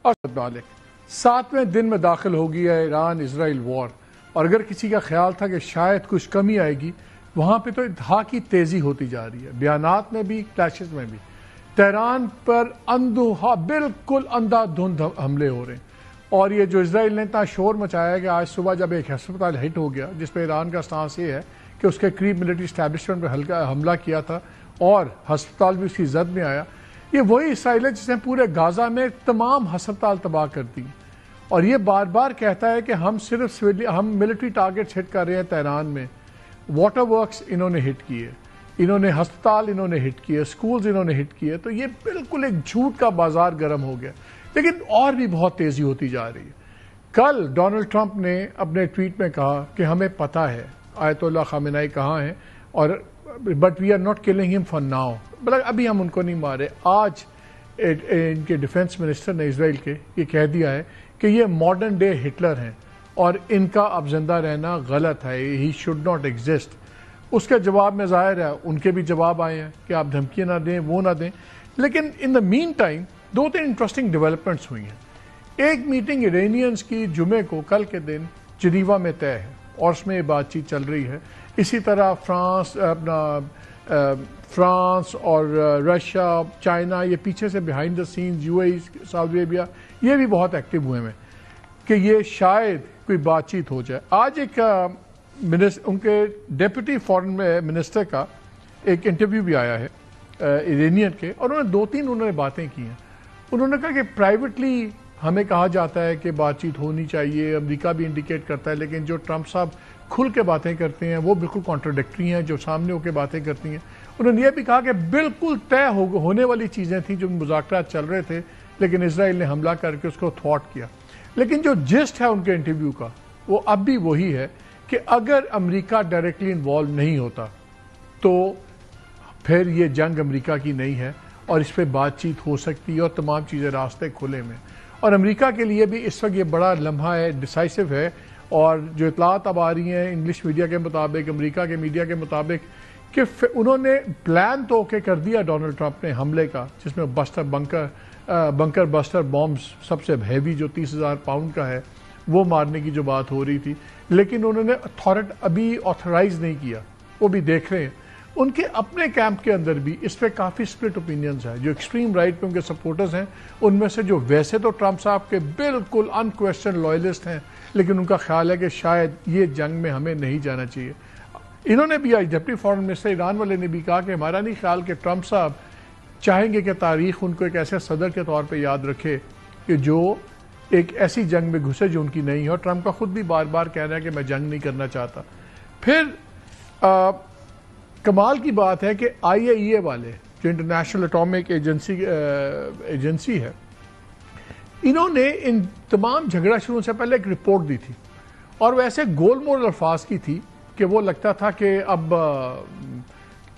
اور مالک 7ویں دن میں داخل ہو گیا ایران اسرائیل وار، اور اگر کسی کا خیال تھا کہ شاید کچھ کمی آئے گی، وہاں پہ تو انتہا کی تیزی ہوتی جا رہی ہے، بیانات میں بھی، کلیشز میں بھی۔ تہران پر بالکل اندھا دھند حملے ہو رہے ہیں، اور یہ جو اسرائیل نے اتنا شور مچایا کہ آج صبح جب ایک ہسپتال ہٹ ہو گیا، جس پہ ایران کا سٹانس یہ ہے کہ اس کے قریب ملٹری اسٹیبلشمنٹ پہ حملہ کیا تھا اور ہسپتال بھی اس کی زد میں آیا، یہ وہی اسرائیل ہے جس نے پورے غازہ میں تمام ہسپتال تباہ کر دی، اور یہ بار بار کہتا ہے کہ ہم صرف ہم ملٹری ٹارگٹس ہٹ کر رہے ہیں تہران میں۔ واٹر ورکس انہوں نے ہٹ کیے، انہوں نے ہسپتال انہوں نے ہٹ کیے، سکولز انہوں نے ہٹ کیے، تو یہ بالکل ایک جھوٹ کا بازار گرم ہو گیا، لیکن اور بھی بہت تیزی ہوتی جا رہی ہے۔ کل ڈونلڈ ٹرمپ نے اپنے ٹویٹ میں کہا کہ ہمیں پتہ ہے آیت اللہ خامنہئی کہاں ہیں، اور but we are not killing him for now, مطلب ابھی ہم ان کو نہیں مارے۔ آج ان کے ڈیفنس منسٹر نے اسرائیل کے یہ کہہ دیا ہے کہ یہ ماڈرن ڈے ہٹلر ہیں اور ان کا اب زندہ رہنا غلط ہے، ہی شوڈ ناٹ ایگزسٹ۔ اس کے جواب میں ظاہر ہے ان کے بھی جواب آئے ہیں کہ آپ دھمکیاں نہ دیں، وہ نہ دیں، لیکن ان دا مین ٹائم 2-3 انٹرسٹنگ ڈیولپمنٹس ہوئی ہیں۔ ایک میٹنگ ایرانینز کی جمعے کو کل کے دن جنیوا میں طے ہے، اور اس میں یہ بات چیت چل رہی ہے۔ اسی طرح فرانس اور رشیا، چائنا، یہ پیچھے سے بیہائنڈ دا سینز، یو اے ای، سعودی عربیہ، یہ بھی بہت ایکٹیو ہوئے ہیں کہ یہ شاید کوئی بات چیت ہو جائے۔ آج ایک ان کے ڈیپٹی فارن منسٹر کا ایک انٹرویو بھی آیا ہے ایرانین کے، اور انہوں نے 2-3 باتیں کی ہیں۔ انہوں نے کہا کہ پرائیویٹلی ہمیں کہا جاتا ہے کہ بات چیت ہونی چاہیے، امریکہ بھی انڈیکیٹ کرتا ہے، لیکن جو ٹرمپ صاحب کھل کے باتیں کرتے ہیں وہ بالکل کانٹراڈکٹری ہیں جو سامنے ہو کے باتیں کرتی ہیں۔ انہوں نے یہ بھی کہا کہ بالکل طے ہونے والی چیزیں تھیں جو مذاکرات چل رہے تھے، لیکن اسرائیل نے حملہ کر کے اس کو تھوٹ کیا۔ لیکن جو جسٹ ہے ان کے انٹرویو کا وہ اب بھی وہی ہے کہ اگر امریکہ ڈائریکٹلی انوالو نہیں ہوتا تو پھر یہ جنگ امریکہ کی نہیں ہے، اور اس پہ بات چیت ہو سکتی ہے اور تمام چیزیں راستے کھلے میں۔ اور امریکہ کے لیے بھی اس وقت یہ بڑا لمحہ ہے، ڈیسائسو ہے، اور جو اطلاعات اب آ رہی ہیں انگلش میڈیا کے مطابق، امریکہ کے میڈیا کے مطابق، کہ انہوں نے پلان تو اوکے کر دیا ڈونلڈ ٹرمپ نے حملے کا، جس میں بنکر بسٹر بامز سب سے ہیوی جو 30,000 پاؤنڈ کا ہے وہ مارنے کی جو بات ہو رہی تھی، لیکن انہوں نے ابھی آتھرائز نہیں کیا، وہ بھی دیکھ رہے ہیں۔ ان کے اپنے کیمپ کے اندر بھی اس پہ کافی سپلٹ اوپینینز ہیں، جو ایکسٹریم رائٹ پہ ان کے سپورٹرز ہیں، ان میں سے جو ویسے تو ٹرمپ صاحب کے بالکل انکویسچن لائلسٹ ہیں، لیکن ان کا خیال ہے کہ شاید یہ جنگ میں ہمیں نہیں جانا چاہیے۔ انہوں نے بھی آج ڈپٹی فارن منسٹر ایران والے نے بھی کہا کہ ہمارا نہیں خیال کہ ٹرمپ صاحب چاہیں گے کہ تاریخ ان کو ایک ایسے صدر کے طور پہ یاد رکھے کہ جو ایک ایسی جنگ میں گھسے جو ان کی نہیں ہے، اور ٹرمپ کا خود بھی بار بار کہہ رہا ہے کہ میں جنگ نہیں کرنا چاہتا۔ پھر کمال کی بات ہے کہ آئی اے ای اے والے جو انٹرنیشنل اٹامک ایجنسی ہے، انہوں نے ان تمام جھگڑا شروع سے پہلے ایک رپورٹ دی تھی، اور وہ ایسے گول مول الفاظ کی تھی کہ وہ لگتا تھا کہ اب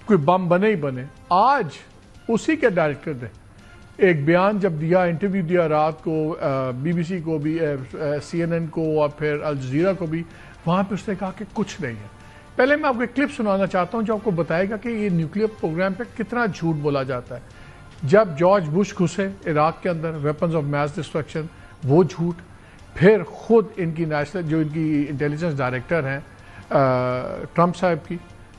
کوئی بم بنے ہی بنے۔ آج اسی کے ڈائریکٹر نے ایک بیان جب دیا، انٹرویو دیا رات کو بی بی سی کو بھی، سی این این کو، اور پھر الجزیرہ کو بھی، وہاں پہ اس نے کہا کہ کچھ نہیں ہے۔ پہلے میں آپ کو ایک کلپ سنانا چاہتا ہوں جو آپ کو بتائے گا کہ یہ نیوکلیئر پروگرام پہ کتنا جھوٹ بولا جاتا ہے۔ جب جارج بش گھسے عراق کے اندر، ویپنز آف میس ڈسٹرکشن، وہ جھوٹ۔ پھر خود ان کی جو ان کی انٹیلیجنس ڈائریکٹر ہیں ٹرمپ صاحب کی،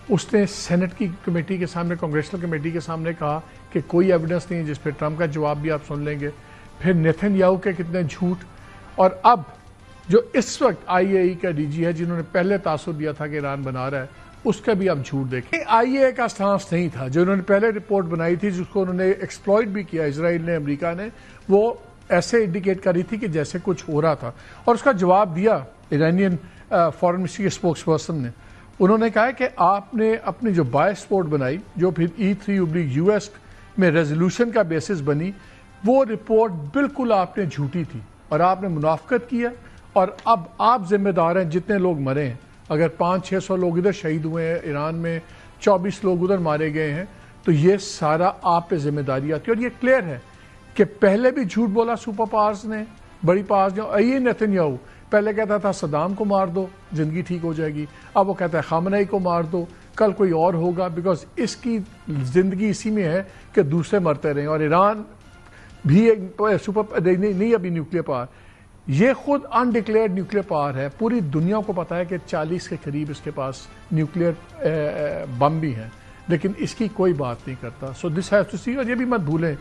اس نے سینٹ کی کمیٹی کے سامنے، کانگریشنل کمیٹی کے سامنے کہا کہ کوئی ایویڈنس نہیں ہے، جس پہ ٹرمپ کا جواب بھی آپ سن لیں گے۔ پھر نیتن یاہو کے کتنے جھوٹ، اور اب جو اس وقت آئی اے ای کا ڈی جی ہے، جنہوں نے پہلے تاثر دیا تھا کہ ایران بنا رہا ہے، اس کا بھی آپ جھوٹ دیکھیں۔ آئی اے ای کا سٹانس نہیں تھا جو انہوں نے پہلے رپورٹ بنائی تھی، جس کو انہوں نے ایکسپلوئٹ بھی کیا اسرائیل نے، امریکہ نے، وہ ایسے انڈیکیٹ کر رہی تھی کہ جیسے کچھ ہو رہا تھا، اور اس کا جواب دیا ایرانین فارن منسٹری کے اسپوکس پرسن نے۔ انہوں نے کہا کہ آپ نے اپنی جو بائس رپورٹ بنائی، جو پھر E3/US میں ریزولوشن کا بیسس بنی، وہ رپورٹ بالکل آپ نے جھوٹی تھی، اور آپ نے منافقت کی ہے، اور اب آپ ذمہ دار ہیں جتنے لوگ مرے ہیں۔ اگر 500-600 لوگ ادھر شہید ہوئے ہیں ایران میں، 24 لوگ ادھر مارے گئے ہیں، تو یہ سارا آپ پہ ذمہ داری آتی ہے۔ اور یہ کلیئر ہے کہ پہلے بھی جھوٹ بولا سپر پاورز نے، بڑی پاورز نے۔ یہ نیتن یاہو پہلے کہتا تھا صدام کو مار دو زندگی ٹھیک ہو جائے گی، اب وہ کہتا ہے خامنہئی کو مار دو، کل کوئی اور ہوگا، بیکاز اس کی زندگی اسی میں ہے کہ دوسرے مرتے رہیں۔ اور ایران بھی ایک سپر نہیں ابھی نیوکلیر پاور, یہ خود انڈکلیئرڈ نیوکلیر پاور ہے. پوری دنیا کو پتا ہے کہ 40 کے قریب اس کے پاس نیوکلیر بم بھی ہیں, لیکن اس کی کوئی بات نہیں کرتا. So this has to see. اور یہ بھی مت بھولیں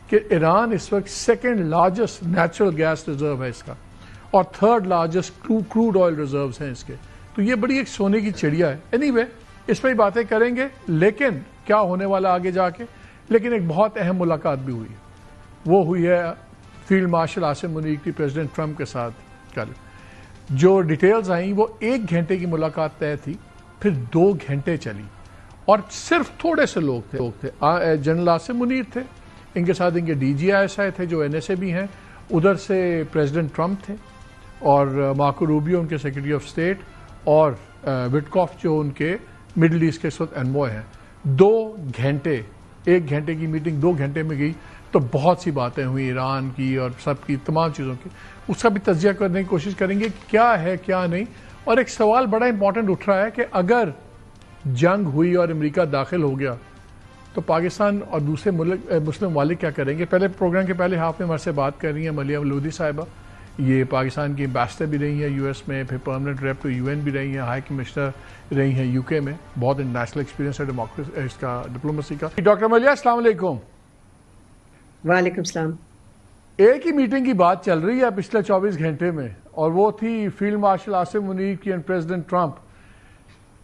کہ ایران اس وقت second largest natural gas reserve ہے اس کا, اور third largest crude oil reserves ہیں اس کے. تو یہ بڑی ایک سونے کی چڑیا ہے. اینی وے اس پہ ہی باتیں کریں گے, لیکن کیا ہونے والا آگے جا کے. لیکن ایک بہت اہم ملاقات بھی ہوئی, وہ ہوئی ہے فیلڈ مارشل عاصم منیر کی پریزیڈنٹ ٹرمپ کے ساتھ کل. جو ڈیٹیلز آئیں وہ 1 گھنٹے کی ملاقات طے تھی, پھر 2 گھنٹے چلی, اور صرف تھوڑے سے لوگ تھے. جنرل عاصم منیر تھے, ان کے ساتھ ان کے ڈی جی آئی تھے جو NSA بھی ہیں, ادھر سے پریزیڈنٹ ٹرمپ تھے, اور مارکو روبیو ان کے سیکرٹری آف اسٹیٹ, اور وٹکاف جو ان کے مڈل ایسٹ کے اس وقت انوائے ہیں. 2 گھنٹے, 1 گھنٹے کی میٹنگ 2 گھنٹے میں گئی, تو بہت سی باتیں ہوئی ایران کی اور سب کی, تمام چیزوں کی. اس کا بھی تجزیہ کرنے کی کوشش کریں گے کیا ہے کیا نہیں. اور ایک سوال بڑا امپورٹنٹ اٹھ رہا ہے کہ اگر جنگ ہوئی اور امریکہ داخل ہو گیا تو پاکستان اور دوسرے مسلم ممالک کیا کریں گے. پہلے پروگرام کے پہلے ہاف میں ہمارے سے بات کر رہی ہیں ملیہ لودھی صاحبہ. یہ پاکستان کی امبیسڈر بھی رہی ہیں US میں, پھر پرماننٹ ریپ ٹو UN بھی رہی ہیں, ہائی کمشنر رہی ہیں UK میں. بہت انٹرنیشنل ایکسپیرینس ہے ڈیموکریسی اس کا, ڈپلومیسی کا. ڈاکٹر ملیہ السلام علیکم. وعلیکم السلام. ایک ہی میٹنگ کی بات چل رہی ہے پچھلے 24 گھنٹے میں, اور وہ تھی فیلڈ مارشل عاصم منیر کی اینڈ پریزیڈنٹ ٹرمپ.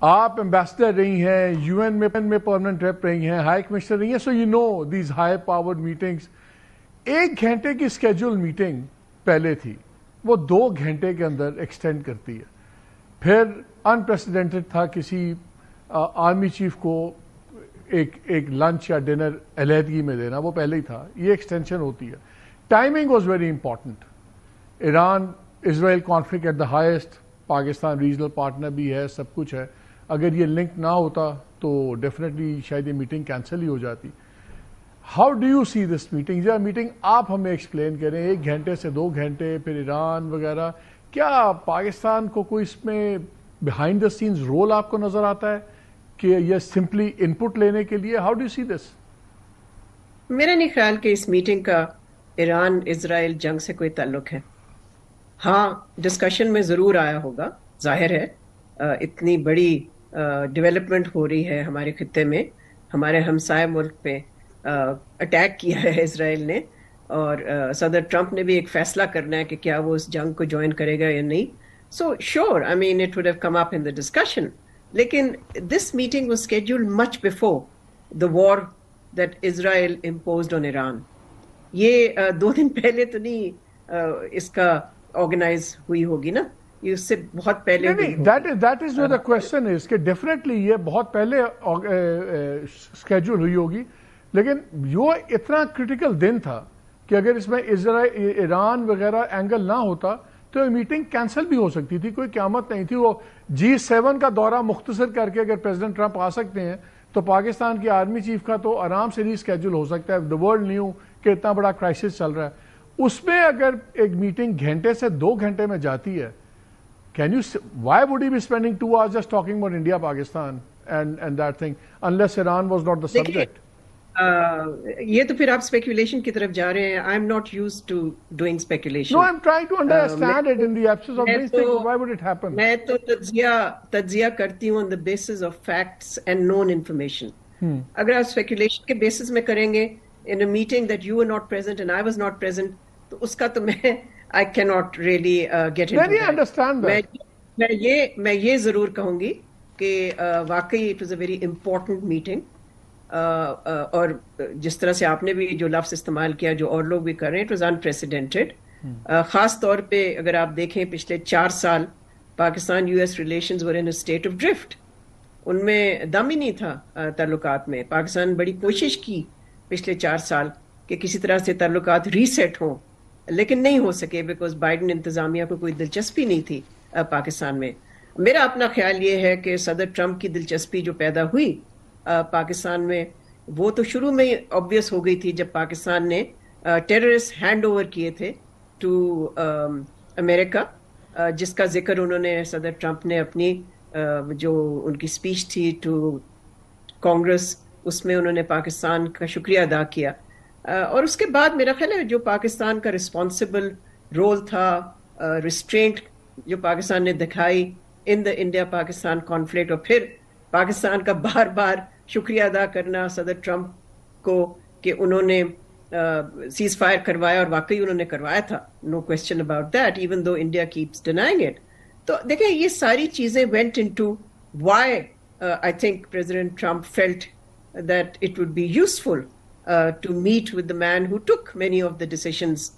آپ امبیسڈر رہی ہیں, UN میں پرماننٹ ریپ رہی ہیں, ہائی کمشنر رہی ہیں, so you know these high powered meetings. 1 گھنٹے کی اسکیجول میٹنگ پہلے تھی, وہ 2 گھنٹے کے اندر ایکسٹینڈ کرتی ہے. پھر انپریسیڈنٹڈ تھا کسی آرمی چیف کو ایک لنچ یا ڈنر علیحدگی میں دینا, وہ پہلے ہی تھا. یہ ایکسٹینشن ہوتی ہے. Timing was very important. Iran Israel conflict at the highest, Pakistan regional partner بھی ہے, سب کچھ ہے. اگر یہ لنک نہ ہوتا تو ڈیفینیٹلی شاید یہ میٹنگ کینسل ہی ہو جاتی. How do you see this meeting? یہ میٹنگ آپ ہمیں ایکسپلین کریں. 1 گھنٹے سے 2 گھنٹے, پھر ایران وغیرہ. کیا پاکستان کو کوئی اس میں بیہائنڈ دا سینز رول آپ کو نظر آتا ہے کہ یہ سمپلی ان پٹ لینے کے لیے؟ ہاؤ ڈو یو سی دس؟ میرا نہیں خیال کہ اس میٹنگ کا ایران اسرائیل جنگ سے کوئی تعلق ہے. ہاں, ڈسکشن میں ضرور آیا ہوگا. ظاہر ہے اتنی بڑی ڈیولپمنٹ ہو رہی ہے ہمارے خطے میں, ہمارے ہمسائے ملک پہ اٹیک کیا ہے اسرائیل نے, اور صدر ٹرمپ نے بھی ایک فیصلہ کرنا ہے کہ کیا وہ اس جنگ کو جوائن کرے گا یا نہیں. So sure, I mean it would have come up in the discussion. لیکن this meeting was scheduled much before the war that Israel imposed on Iran. یہ 2 دن پہلے تو نہیں اس کا آرگنائز ہوئی ہوگی نا, یہ اس سے بہت پہلے ہوئی ہوگی. That is where the question از کہ ڈیفینیٹلی یہ بہت پہلے اسکیڈول ہوئی ہوگی, لیکن یہ اتنا کرٹیکل دن تھا کہ اگر اس میں ایران وغیرہ اینگل نہ ہوتا تو یہ میٹنگ کینسل بھی ہو سکتی تھی. کوئی قیامت نہیں تھی. وہ G7 کا دورہ مختصر کر کے اگر پریزیڈنٹ ٹرمپ آ سکتے ہیں تو پاکستان کی آرمی چیف کا تو آرام سے ری اسکیجول ہو سکتا ہے. دا ورلڈ نیو کہ اتنا بڑا کرائسس چل رہا ہے. اس میں اگر ایک میٹنگ گھنٹے سے 2 گھنٹے میں جاتی ہے, why would he be spending 2 hours just talking about India, Pakistan and that thing, unless Iran was not the subject? یہ تو پھر آپ اسپیکولیشن کی طرف جا رہے ہیں. I am not used to doing speculation. No, I'm trying to understand it in the absence of these things. Why would it happen? میں تو تجزیہ کرتی ہوں on the basis of facts and known information. اگر آپ speculation کے basis میں کریں گے in a meeting that you were not present and I was not present, تو اس کا تو میں I cannot really get into that. I understand that. میں یہ ضرور کہوں گی کہ واقعی it was a very important meeting. اور جس طرح سے آپ نے بھی جو لفظ استعمال کیا, جو اور لوگ بھی کر رہے ہیں, اٹ واز انپریسیڈنٹڈ. خاص طور پہ اگر آپ دیکھیں پچھلے 4 سال Pakistan US relations were in state of drift. ان میں دم ہی نہیں تھا تعلقات میں. پاکستان بڑی کوشش کی پچھلے 4 سال کہ کسی طرح سے تعلقات ریسیٹ ہوں, لیکن نہیں ہو سکے بیکاز بائیڈن انتظامیہ کو کوئی دلچسپی نہیں تھی پاکستان میں. میرا اپنا خیال یہ ہے کہ صدر ٹرمپ کی دلچسپی جو پیدا ہوئی پاکستان میں, وہ تو شروع میں آبویس ہو گئی تھی جب پاکستان نے ٹیررسٹ ہینڈ اوور کیے تھے ٹو امریکہ, جس کا ذکر انہوں نے صدر ٹرمپ نے اپنی جو ان کی اسپیچ تھی ٹو کانگریس, اس میں انہوں نے پاکستان کا شکریہ ادا کیا. اور اس کے بعد میرا خیال ہے جو پاکستان کا رسپانسبل رول تھا، ریسٹرینٹ جو پاکستان نے دکھائی ان دا انڈیا پاکستان کانفلکٹ، اور پھر پاکستان کا بار بار شکریہ ادا کرنا صدر ٹرمپ کو کہ انہوں نے سیز فائر کروایا، اور واقعی انہوں نے کروایا تھا، no question about that, even the India keeps denying it. تو دیکھیں یہ ساری چیزیں went into why I think President Trump felt that it would be useful to meet with the man who took many of the decisions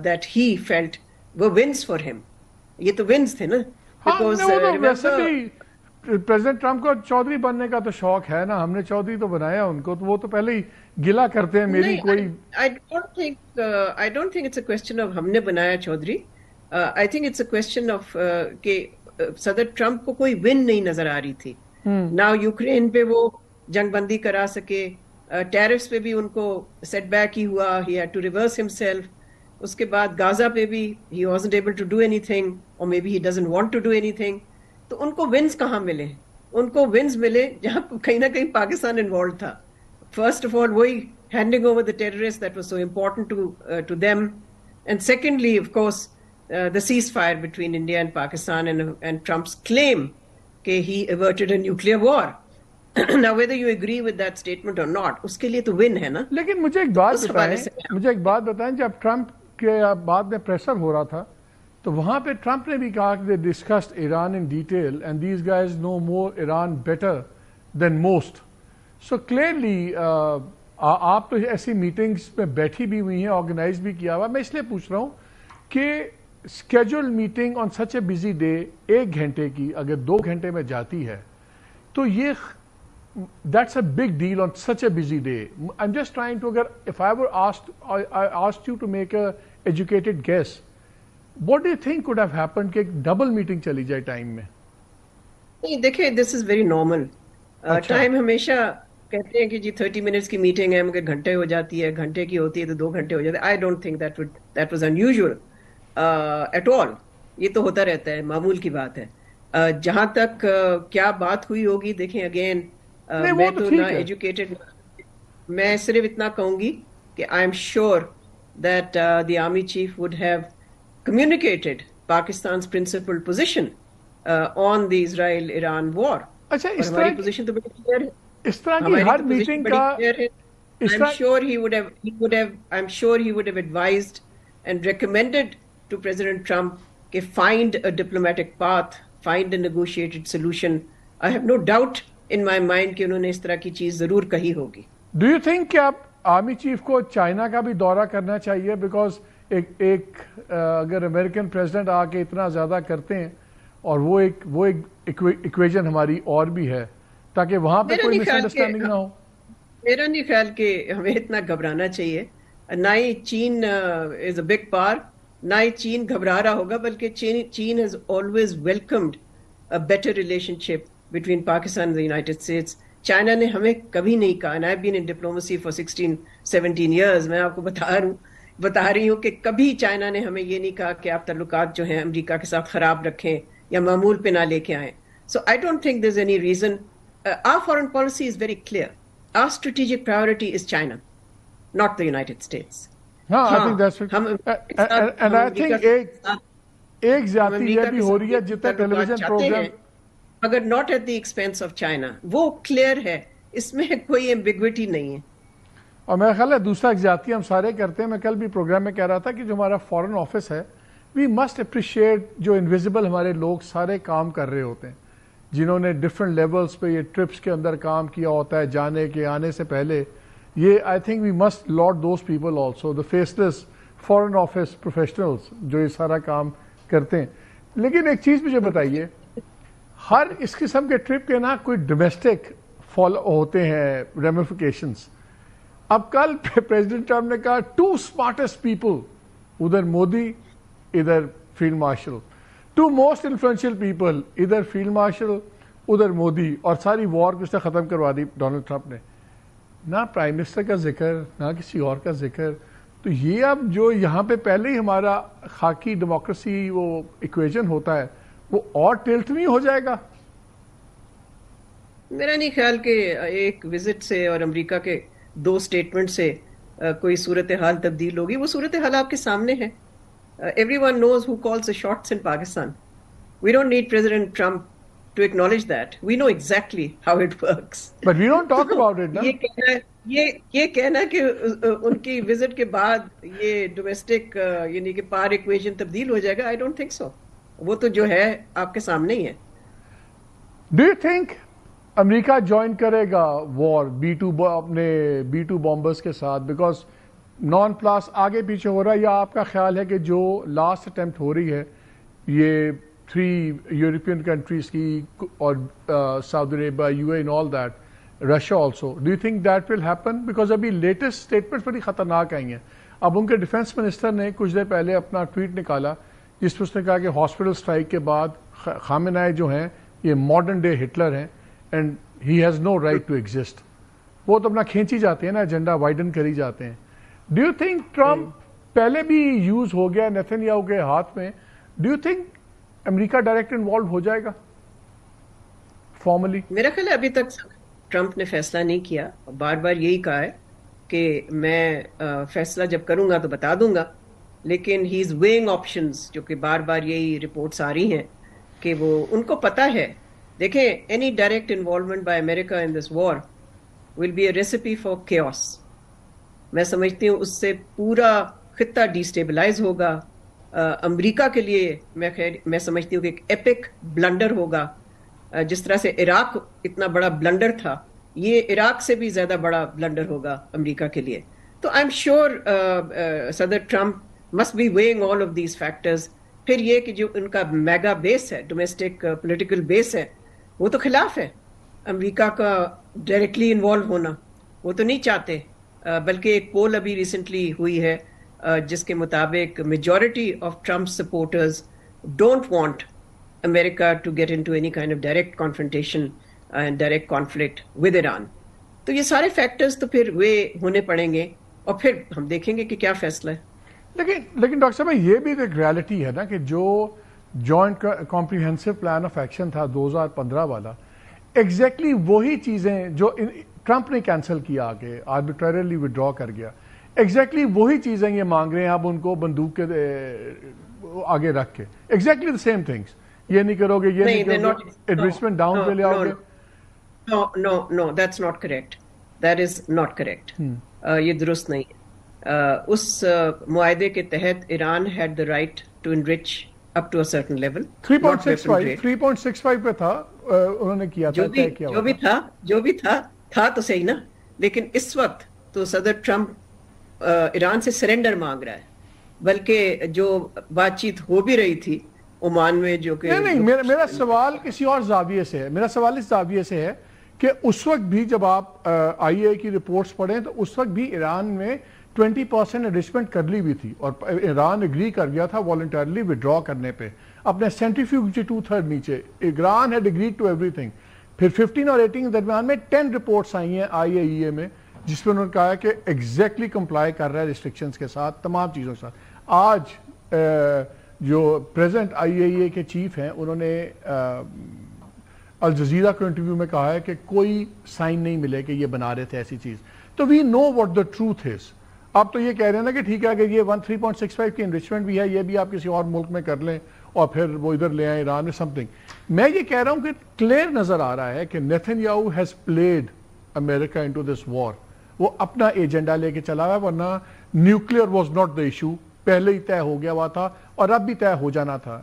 that he felt were wins for him. یہ تو wins تھے نا. ویسے بھی president Trump کو چودھری بننے کا تو شوق ہے نا، ہم نے چودھری تو بنایا ان کو، تو وہ تو پہلے ہی گلا کرتے ہیں میری کوئی. I don't think it's a question of ہم نے بنایا Chaudhry. I think it's a question of کہ صدر ٹرمپ کو کوئی ون نہیں نظر آ رہی تھی. نہ یوکرین پہ وہ جنگ بندی کرا سکے، ٹیرفس پہ بھی ان کو سیٹ بیک ہی ہوا، he had to reverse himself. اس کے بعد غازہ پہ بھی he wasn't able to do anything, or maybe he doesn't want to do anything. تو ان کو ونز کہاں ملے؟ ان کو ونز ملے جہاں کہیں نہ کہیں پاکستان انوالوڈ تھا. فرسٹ آف آل وہی handing over the terrorists that was so important to them, and secondly of course the ceasefire between India and Pakistan, and Trump's claim کہ he averted a nuclear war. Now whether you agree with that statement or not, اس کے لیے تو one ہے نا. لیکن مجھے ایک بات بتائیں جب ٹرمپ کے بعد میں پریشر ہو رہا تھا تو وہاں پہ ٹرمپ نے بھی کہا کہ they discussed Iran in detail and these guys know more Iran better than most. So clearly آپ تو ایسی میٹنگز میں بیٹھی بھی ہوئی ہیں، آرگنائز بھی کیا ہوا. میں اس لیے پوچھ رہا ہوں کہ schedule meeting on such a busy day 1 گھنٹے کی اگر 2 گھنٹے میں جاتی ہے تو یہ that's a big deal on such a busy day. I'm just trying to, if I were asked you to make a educated guess, what do you think could have happened کہ ڈبل میٹنگ چلی جائے time میں؟ نہیں دیکھیں دس is very normal. Time ہمیشہ کہتے ہیں کہ جی 30 منٹس کی میٹنگ ہے مگر گھنٹے ہو جاتی ہے، گھنٹے کی ہوتی ہے تو 2 گھنٹے ہو جاتے ہیں. I don't think that was unusual at all. یہ تو ہوتا رہتا ہے، معمول کی بات ہے. جہاں تک کیا بات ہوئی ہوگی دیکھیں اگین میں تو نہ ایجوکیٹڈ، میں صرف اتنا کہوں گی کہ آئی am sure that the army chief would have communicated Pakistan's principal position on the Israel-Iran war. اچھا اس طرح کی پوزیشن تو بڑی کلیئر ہے. اس طرح کی ہر میٹنگ کا I'm sure he would have advised and recommended to President Trump کہ find a diplomatic path, find a negotiated solution. I have no doubt in my mind کہ انہوں نے اس طرح کی چیز ضرور کہی ہوگی. Do you think کہ آپ آرمی چیف کو چائنا کا بھی دورہ کرنا چاہیے؟ بیکاز ایک اگر امریکن پریزیڈنٹ آ کے اتنا زیادہ کرتے ہیں اور وہ ایک ایکویژن ہماری اور بھی ہے تاکہ وہاں پہ کوئی مس انڈرسٹینڈنگ نہ ہو. میرا نہیں خیال کہ ہمیں اتنا گھبرانا چاہیے. نہ ہی چین از اے بگ پاور، نہ ہی چین گھبرا رہا ہوگا، بلکہ China has always welcomed a better relationship between Pakistan and the United States. China نے ہمیں کبھی نہیں کہا، and I've been in diplomacy for 16-17 years، میں آپ کو بتا رہی ہوں کہ کبھی چائنا نے ہمیں یہ نہیں کہا کہ آپ تعلقات جو ہیں امریکہ کے ساتھ خراب رکھیں یا معمول پہ نہ لے کے آئیں. So I don't think there's any reason. Our foreign policy is very clear. Our strategic priority is China, not the United States. ہاں I think that's it. And I think ایک زیادتی یہ بھی ہو رہی ہے جتنے ٹیلی ویژن پروگرام مگر not at the expense of China. وہ clear ہے، اس میں کوئی ambiguity نہیں ہے. اور میرا خیال ہے دوسرا زیادتی ہم سارے کرتے ہیں. میں کل بھی پروگرام میں کہہ رہا تھا کہ جو ہمارا فورن آفس ہے وی مسٹ اپریشیٹ جو انویزیبل ہمارے لوگ سارے کام کر رہے ہوتے ہیں، جنہوں نے ڈفرینٹ لیولز پہ یہ ٹرپس کے اندر کام کیا ہوتا ہے جانے کے آنے سے پہلے. یہ I think we must laud those people also, the faceless foreign office professionals جو یہ سارا کام کرتے ہیں. لیکن ایک چیز مجھے بتائیے، ہر اس قسم کے ٹرپ کے نا کوئی ڈومیسٹک فالو ہوتے ہیں ریمیفیکیشنز. اب کل پریزیڈنٹ ٹرمپ نے کہا 2 smartest people، ادھر مودی ادھر field marshal, 2 most influential people، ادھر فیلڈ مارشل ادھر مودی، اور ساری وار اس نے ختم کروا دی ڈونلڈ ٹرمپ نے. نہ پرائم منسٹر کا ذکر نہ کسی اور کا ذکر. تو یہ اب جو یہاں پہ پہلے ہی ہمارا خاکی ڈیموکریسی وہ ایکویژن ہوتا ہے وہ اور ٹلٹ نہیں ہو جائے گا؟ میرا نہیں خیال کہ ایک وزٹ سے اور امریکہ کے 2 اسٹیٹمنٹ سے کوئی صورتحال تبدیل ہوگی. وہ صورتحال آپ کے سامنے ہے. Everyone knows who calls the shots in Pakistan. We don't need President Trump to acknowledge that. We know exactly how it works. But we don't talk about it, no? یہ کہنا کہ ان کی وزٹ کے بعد یہ ڈومیسٹک یعنی کہ پار ایکویشن تبدیل ہو جائے گا, I don't think so. وہ تو جو ہے آپ کے سامنے ہی ہے. Do you think America join کرے گا وار اپنے B-2 بامبرز کے ساتھ؟ بیکاز نان پلاس آگے پیچھے ہو رہا ہے, یا آپ کا خیال ہے کہ جو لاسٹ اٹیمپٹ ہو رہی ہے یہ 3 یورپین کنٹریز کی اور Saudi Arabia, UAE and all that, Russia also, do you think that will happen? Because ابھی لیٹسٹ اسٹیٹمنٹس بڑی خطرناک آئی ہیں. اب ان کے ڈیفینس منسٹر نے کچھ دیر پہلے اپنا ٹویٹ نکالا جس میں اس نے کہا کہ ہاسپٹل اسٹرائک کے بعد خامنہ ای جو ہیں یہ ماڈرن ڈے ہٹلر ہیں and he has no right to exist. وہ تو اپنا کھینچی جاتے ہیں نا, ایجنڈا وائڈن کری جاتے ہیں. ڈو یو تھنک ٹرمپ پہلے بھی یوز ہو گیا نیتن یاہو کے ہاتھ میں, do you think America direct involve ہو جائے گا فارملی؟ میرا خیال ہے ابھی تک ٹرمپ نے فیصلہ نہیں کیا. بار بار یہی کہا ہے کہ میں فیصلہ جب کروں گا تو بتا دوں گا, لیکن ہی از ویئنگ آپشنز, جو کہ بار بار یہی رپورٹس آ رہی ہیں کہ وہ ان کو پتہ ہے. دیکھیں, اینی ڈائریکٹ انوالومنٹ بائی امریکہ in this war will be a recipe for chaos. میں سمجھتی ہوں اس سے پورا خطہ ڈیسٹیبلائز ہوگا. امریکہ کے لیے میں سمجھتی ہوں کہ ایک ایپک بلنڈر ہوگا. جس طرح سے عراق اتنا بڑا بلنڈر تھا, یہ عراق سے بھی زیادہ بڑا بلنڈر ہوگا امریکہ کے لیے. تو آئی ایم شیور صدر Trump must be weighing all of these factors. پھر یہ کہ جو ان کا میگا بیس ہے, ڈومیسٹک پولیٹیکل بیس ہے, وہ تو خلاف ہے امریکہ کا ڈائریکٹلی انوالو ہونا. وہ تو نہیں چاہتے. بلکہ ایک پول ابھی ریسنٹلی ہوئی ہے جس کے مطابق majority of Trump supporters don't want امریکہ to get into any kind of direct confrontation and direct conflict with Iran. تو یہ سارے فیکٹرز تو پھر وہ ہونے پڑیں گے اور پھر ہم دیکھیں گے کہ کیا فیصلہ ہے. لیکن ڈاکٹر صاحب یہ بھی ایک ریالٹی ہے نا کہ جو joint comprehensive plan of action تھا 2015 والا, ایگزیکٹلی وہی چیزیں جو ٹرمپ نے کینسل کیا, آگے آربیٹریلی وڈرا کر گیا, ایگزیکٹلی وہی چیزیں یہ مانگ رہے ہیں اب ان کو بندوق کے آگے رکھ کے. Exactly the same things. یہ نہیں کرو گے, یہ نہیں کرو گے, ایڈریسمنٹ ڈاؤن پہ لے آؤ گے. No, that's not correct. That is not correct. یہ درست نہیں ہے. اس معاہدے کے تحت Iran had the right to enrich up to a certain level. 3.65 پہ تھا, انہوں نے کیا تھا. جو بھی تھا تو صحیح نا. لیکن اس وقت تو صدر ٹرمپ ایران سے سرنڈر مانگ رہا ہے, بلکہ جو بات چیت ہو بھی رہی تھی عمان میں, جو کہ نہیں, میرا سوال کسی اور زاویے سے ہے. میرا سوال اس زاویے سے ہے کہ اس وقت بھی جب آپ IAEA کی رپورٹس پڑھیں تو اس وقت بھی ایران میں 20% ایڈجسٹمنٹ کر لی ہوئی تھی اور ایران اگری کر گیا تھا والنٹرلی ودرا کرنے پہ اپنے سینٹریفیوج سے 2/3 نیچے. Iran had agreed to everything. پھر 15 اور 18 کے درمیان میں 10 رپورٹس آئی ہیں IAEA میں جس میں انہوں نے کہا ہے کہ ایگزیکٹلی کمپلائی کر رہا ہے ریسٹرکشنز کے ساتھ, تمام چیزوں کے ساتھ. آج جو پریزنٹ IAEA کے چیف ہیں انہوں نے الجزیرہ کو انٹرویو میں کہا ہے کہ کوئی سائن نہیں ملے کہ یہ بنا رہے تھے ایسی چیز. تو وی know what the truth is. آپ تو یہ کہہ رہے ہیں نا کہ ٹھیک ہے کہ یہ 3.65 کی انریچمنٹ بھی ہے, یہ بھی آپ کسی اور ملک میں کر لیں اور پھر وہ ادھر لے آئیں ایران میں سم تھنگ. میں یہ کہہ رہا ہوں کہ کلیئر نظر آ رہا ہے کہ Netanyahu has played America into this war. وہ اپنا ایجنڈا لے کے چلا ہوا ہے, ورنہ nuclear was not the issue, پہلے ہی طے ہو گیا ہوا تھا اور اب بھی طے ہو جانا تھا.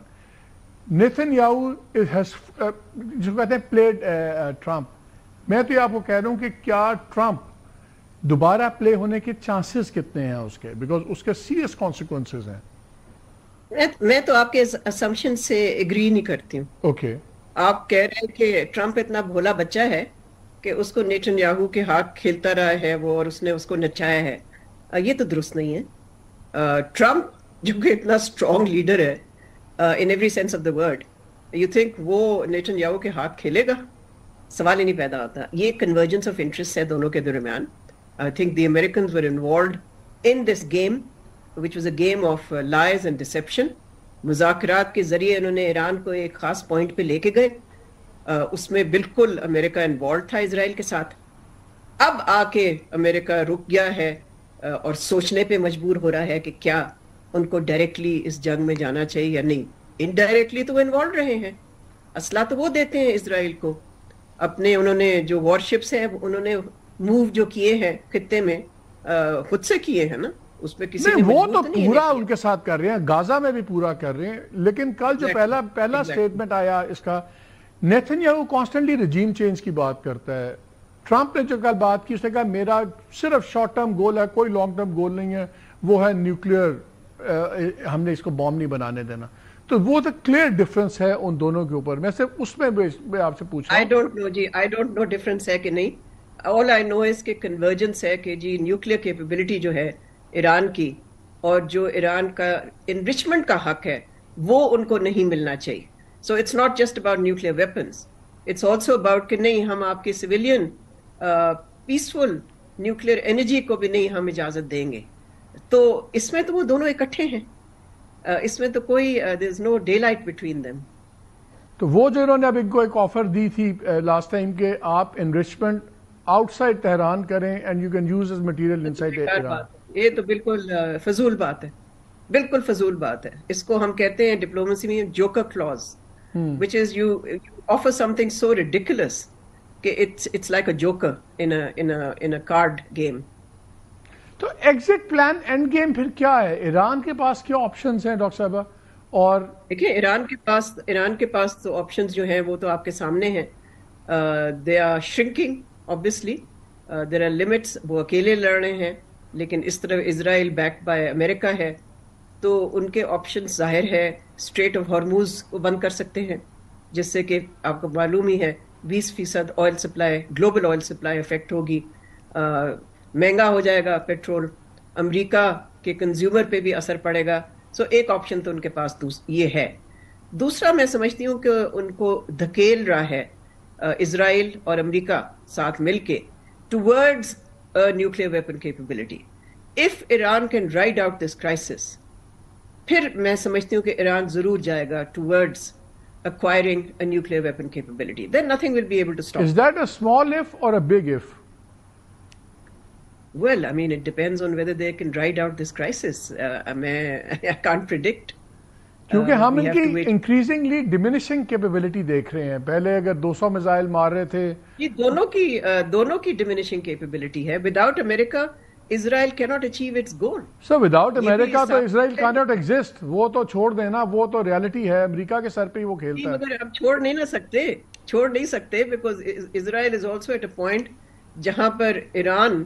نیتن یاہو ہیز جو کہتے ہیں پلیڈ ٹرمپ. میں تو یہ آپ کو کہہ رہا ہوں کہ کیا ٹرمپ دوبارہ پلے ہونے کے چانسز کتنے ہیں اس کے, بیکاز اس کے سیریس کانسیکوینسز ہیں. میں تو آپ کے اسمپشن سے ایگری نہیں کرتی ہوں. اوکے, آپ کہہ رہے ہیں کہ ٹرمپ اتنا بھولا بچہ ہے کہ اس کو نیتن یاہو کے ہاتھ کھیلتا رہا ہے وہ اور اس نے اس کو نچایا ہے. یہ تو درست نہیں ہے. ٹرمپ جو کہ اتنا اسٹرانگ لیڈر ہے in every sense of the word, you think وہ نیتن یاہو کے ہاتھ کھیلے گا؟ سوال ہی نہیں پیدا ہوتا. یہ کنورجنس آف انٹرسٹ ہے دونوں کے درمیان. I think the Americans were involved in this game, which was a game of lies and deception. مذاکرات کے ذریعے انہوں نے ایران کو ایک خاص پوائنٹ پہ لے کے گئے. اس میں بالکل امریکہ انوالو تھا اسرائیل کے ساتھ. اب آ کے امریکہ رک گیا ہے اور سوچنے پہ مجبور ہو رہا ہے کہ کیا ان کو ڈائریکٹلی اس جنگ میں جانا چاہیے یا نہیں. انڈائریکٹلی تو وہ انوالو رہے ہیں, اسلحہ تو وہ دیتے ہیں اسرائیل کو. اپنے انہوں نے جو وار شپس ہیں انہوں نے موو جو کیے ہیں خطے میں خود سے کیے ہیں نا, اس پہ کسی نے وہ تو نہیں پورا ان کے ساتھ کر رہے ہیں, غازہ میں بھی پورا کر رہے ہیں. لیکن کل جو پہلا سٹیٹمنٹ آیا اس کا, Nitin Yahoo constantly regime change کی بات کرتا ہے. ٹرمپ نے جو کل بات کی اس نے کہا میرا صرف شارٹ ٹرم گول ہے, کوئی لانگ ٹرم گول نہیں ہے, وہ ہے نیوکلیئر, ہم نے اس کو بوم نہیں بنانے دینا. تو وہ تو کلیئر ڈفرنس ہے ان دونوں کے اوپر. میں صرف اس میں آپ سے پوچھ رہا ہوں. I don't know ڈفرنس ہے کہ نہیں. All I know is کہ کنورجنس ہے کہ جی نیوکلیئر کیپیبلٹی جو ہے ایران کی, اور جو ایران کا انرچمنٹ کا حق ہے وہ ان کو نہیں ملنا چاہیے. So it's not just about nuclear weapons, it's also about کہ نہیں ہم آپ کے سویلین پیسفل نیوکلیئر انرجی کو بھی نہیں ہم اجازت دیں گے. تو اس میں تو وہ دونوں اکٹھے ہیں, اس میں تو کوئی there is no daylight between them. تو وہ جو انہوں نے اب ان کو ایک آفر دی تھی لاسٹ ٹائم کہ آپ انرچمنٹ آؤٹ سائڈ تہران کریں and you can use is material in side Iran, یہ تو بالکل فضول بات ہے, بالکل فضول بات ہے. اس کو ہم کہتے ہیں ڈپلومیسی میں joker clause, which is you offer something so ridiculous کہ it's like a joker in a card game. تو ایگزٹ پلان اینڈ گیم پھر کیا ہے؟ ایران کے پاس کیا آپشنز ہیں ڈاکٹر صاحبہ؟ اور دیکھیں ایران کے پاس تو آپشنز جو ہیں وہ تو آپ کے سامنے ہیں. They are shrinking obviously, there are limits. وہ اکیلے لڑ رہے ہیں, لیکن اس طرح اسرائیل بیک بائی امریکہ ہے, تو ان کے آپشن ظاہر ہے اسٹریٹ آف ہارموز کو بند کر سکتے ہیں, جس سے کہ آپ کو معلوم ہی ہے 20% oil supply, global oil supply affect ہوگی, مہنگا ہو جائے گا پیٹرول, امریکہ کے کنزیومر پہ بھی اثر پڑے گا. سو ایک آپشن تو ان کے پاس یہ ہے. دوسرا میں سمجھتی ہوں کہ ان کو دھکیل رہا ہے اسرائیل اور امریکہ ساتھ مل کے towards nuclear weapon capability. If Iran can ride out this crisis, پھر میں سمجھتی ہوں کہ ایران ضرور جائے گا towards acquiring a nuclear weapon capability. Then nothing will be able to stop. Is that a small if or a big if? Well, I mean, it depends on whether they can ride out this crisis. I can't predict. کیونکہ ہم ان کی increasingly diminishing capability دیکھ رہے ہیں. پہلے اگر 200 missile مار رہے تھے, یہ دونوں کی ڈیمینشنگ کیپیبلٹی ہے. وداؤٹ امریکہ Israel cannot achieve its goal. So without America تو Israel cannot exist. وہ تو چھوڑ دینا, وہ تو ریالٹی ہے, امریکہ کے سر پہ ہی وہ کھیلتا ہے. مگر ہم چھوڑ نہیں سکتے because Israel is also at a point جہاں پر ایران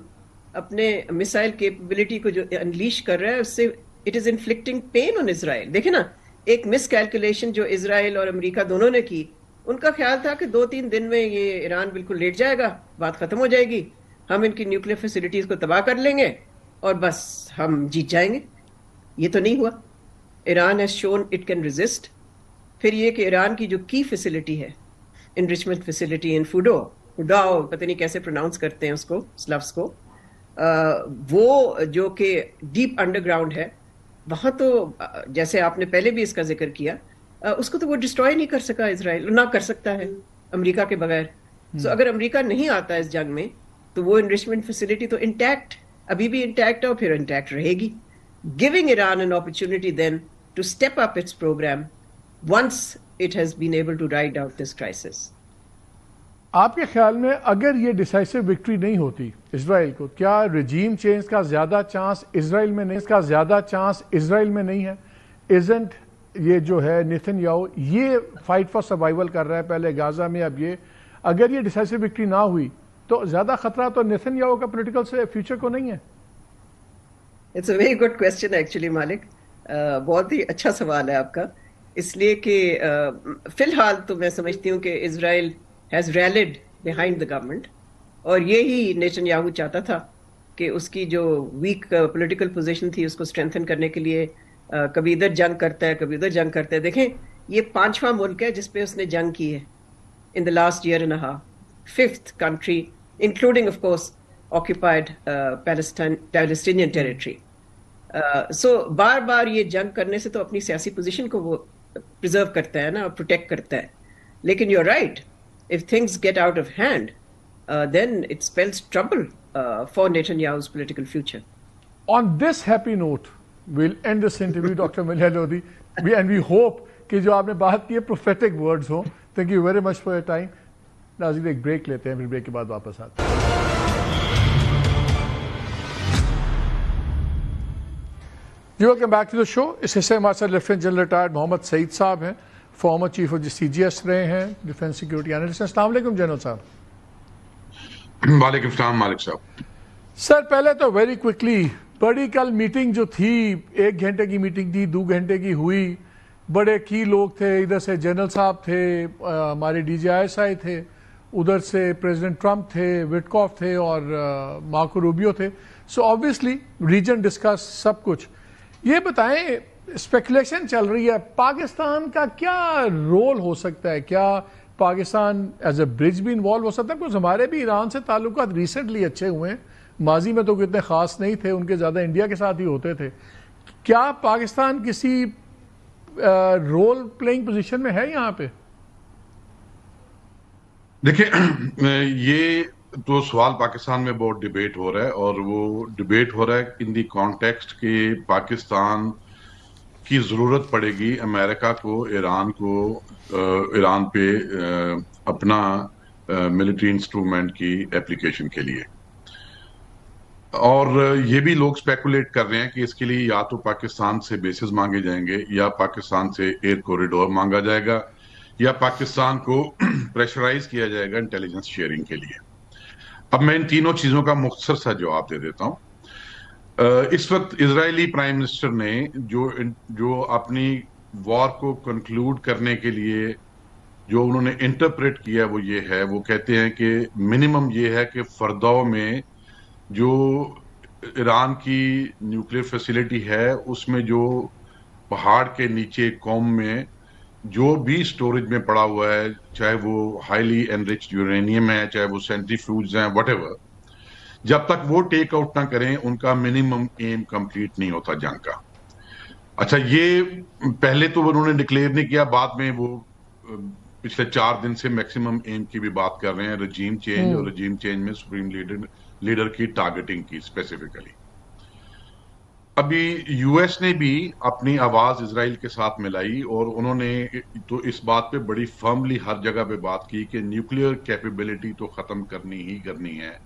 اپنے میسائل کیپیبلٹی کو جو انلیش کر رہا ہے, اس سے it is inflicting pain on Israel. دیکھیں نا, ایک مس کیلکولیشن جو اسرائیل اور امریکہ دونوں نے کی, ان کا خیال تھا کہ 2-3 دن میں یہ ایران بالکل لیٹ جائے گا, بات ختم ہو جائے گی, ہم ان کی نیوکلیئر فیسلٹیز کو تباہ کر لیں گے اور بس ہم جیت جائیں گے. یہ تو نہیں ہوا. Iran has shown it can resist. پھر یہ کہ ایران کی جو کی فیسلٹی ہے, انریچمنٹ فیسلٹی ان فوڈاؤ پتہ نہیں کیسے پروناؤنس کرتے ہیں اس کو, اس لفظ کو, وہ جو کہ ڈیپ انڈر گراؤنڈ ہے, وہاں تو جیسے آپ نے پہلے بھی اس کا ذکر کیا, اس کو تو وہ ڈسٹروائے نہیں کر سکا اسرائیل, نہ کر سکتا ہے امریکہ کے بغیر. سو اگر امریکہ نہیں آتا اس جنگ میں تو وہ انریچمنٹ فیسلٹی تو انٹیکٹ, ابھی بھی انٹیکٹ ہے اور پھر انٹیکٹ رہے گی. Giving Iran an opportunity then to step up its program once it has been able to ride out this crisis. آپ کے خیال میں اگر یہ ڈیسائسو وکٹری نہیں ہوتی اسرائیل کو, کیا رجیم چینج کا زیادہ چانس اسرائیل میں نہیں, اس کا زیادہ چانس اسرائیل میں نہیں ہے؟ ایزنٹ یہ جو ہے نیتن یاہو یہ فائٹ فار سروائیول کر رہا ہے, پہلے غازہ میں, اب یہ, اگر یہ ڈیسائسو وکٹری نہ ہوئی تو زیادہ خطرہ تو نیتن یاہو کا پولیٹیکل سے فیوچر کو نہیں ہے؟ It's a very good question actually Malik, بہت ہی اچھا سوال ہے آپ کا. اس لیے کہ فی الحال تو میں سمجھتی ہوں کہ اسرائیل has rallied behind the government, اور یہی نیتن یاہو چاہتا تھا کہ اس کی جو ویک پولیٹیکل پوزیشن تھی اس کو اسٹرینتھن کرنے کے لیے کبھی ادھر جنگ کرتا ہے کبھی ادھر جنگ کرتا ہے. دیکھیں یہ 5واں ملک ہے جس پہ اس نے جنگ کی ہے in the last year and a half, 5th country including of course occupied Palestinian territory. So بار بار یہ جنگ کرنے سے تو اپنی سیاسی پوزیشن کو وہ پریزرو کرتا ہے نا, پروٹیکٹ کرتا ہے. لیکن you're right, if things get out of hand, then it spells trouble for Netanyahu's political future. On this happy note, we'll end this interview, Dr. Maliha Lodhi. And we hope کہ جو آپ نے بات کی ہے prophetic words ہوں. Thank you very much for your time. ناظرین ایک بریک لیتے ہیں, پھر بریک کے بعد واپس آتے ہیں. ویلکم بیک ٹو دا شو. اس حصے ہمارے ساتھ لیفٹیننٹ جنرل ریٹائرڈ محمد سعید صاحب ہیں, فارمر چیف آف CGS رہے ہیں, ڈیفینس سیکورٹی اینالسٹ. السلام علیکم جنرل صاحب. وعلیکم السلام مالک صاحب. سر پہلے تو ویری کوئکلی, بڑی کل میٹنگ جو تھی, 1 گھنٹے کی میٹنگ تھی, 2 گھنٹے کی ہوئی, بڑے کی لوگ تھے, ادھر سے جنرل صاحب تھے, ہمارے DGISI تھے, ادھر سے پریزیڈنٹ ٹرمپ تھے, وٹکاف تھے اور مارکو روبیو تھے. سو آبویسلی ریجن ڈسکس سب کچھ. یہ بتائیں, اسپیکولیشن چل رہی ہے پاکستان کا کیا رول ہو سکتا ہے, کیا پاکستان ایز اے برج بھی انوالو ہو سکتا ہے؟ کچھ ہمارے بھی ایران سے تعلقات ریسنٹلی اچھے ہوئے ہیں, ماضی میں تو اتنے خاص نہیں تھے, ان کے زیادہ انڈیا کے ساتھ ہی ہوتے تھے. کیا پاکستان کسی رول پلئنگ پوزیشن میں ہے یہاں پہ؟ دیکھیں, یہ تو سوال پاکستان میں بہت ڈیبیٹ ہو رہا ہے, اور وہ ڈیبیٹ ہو رہا ہے ان دی کانٹیکسٹ کہ پاکستان کی ضرورت پڑے گی امریکہ کو, ایران پہ اپنا ملٹری انسٹرومنٹ کی اپلیکیشن کے لیے. اور یہ بھی لوگ اسپیکولیٹ کر رہے ہیں کہ اس کے لیے یا تو پاکستان سے بیسز مانگے جائیں گے, یا پاکستان سے ایئر کوریڈور مانگا جائے گا, یا پاکستان کو پریشرائز کیا جائے گا انٹیلیجنس شیئرنگ کے لیے. اب میں ان تینوں چیزوں کا مختصر سا جواب دے دیتا ہوں. اس وقت اسرائیلی پرائم منسٹر نے جو اپنی وار کو کنکلوڈ کرنے کے لیے جو انہوں نے انٹرپریٹ کیا وہ یہ ہے, وہ کہتے ہیں کہ منیمم یہ ہے کہ فردو میں جو ایران کی نیوکلیئر فیسیلیٹی ہے اس میں جو پہاڑ کے نیچے قوم میں جو بھی سٹوریج میں پڑا ہوا ہے, چاہے وہ ہائیلی انریچڈ یورینیم ہے, چاہے وہ سینٹریفیوجز ہیں, واٹ ایور, جب تک وہ ٹیک آؤٹ نہ کریں ان کا منیمم ایم کمپلیٹ نہیں ہوتا جنگ کا. اچھا, یہ پہلے تو انہوں نے ڈکلیئر نہیں کیا, بعد میں وہ پچھلے 4 دن سے میکسیمم ایم کی بھی بات کر رہے ہیں, رجیم چینج, اور رجیم چینج میں سپریم لیڈر کی ٹارگیٹنگ کی اسپیسیفکلی. ابھی یو ایس نے بھی اپنی آواز اسرائیل کے ساتھ ملائی, اور انہوں نے تو اس بات پہ بڑی فرملی ہر جگہ پہ بات کی کہ نیوکلیئر کیپیبلٹی تو ختم کرنی ہی کرنی ہے.